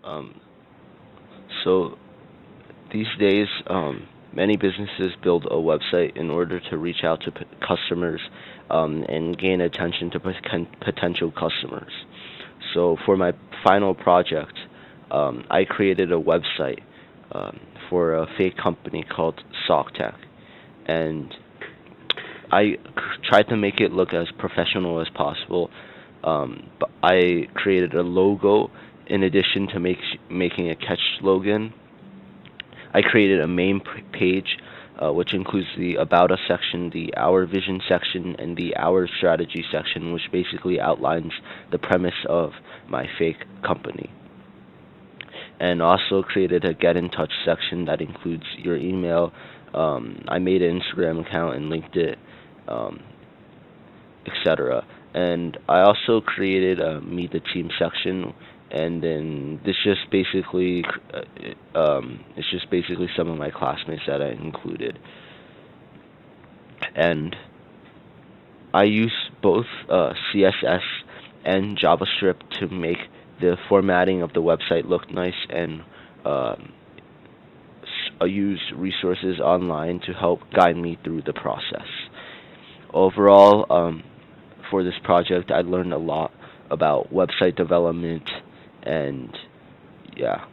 Um, so these days, many businesses build a website in order to reach out to customers and gain attention to potential customers. So for my final project, I created a website um, for a fake company called SockTech, and I tried to make it look as professional as possible. But I created a logo in addition to making a catch slogan. I created a main page, which includes the About Us section, the Our Vision section, and the Our Strategy section, which basically outlines the premise of my fake company. And also created a Get in Touch section that includes your email. I made an Instagram account and linked it, um, etc. And I also created a Meet the Team section, and then this just basically it's just basically some of my classmates that I included, and I use both CSS and JavaScript to make the formatting of the website look nice, and um, I use resources online to help guide me through the process. Overall, for this project, I learned a lot about website development, and yeah.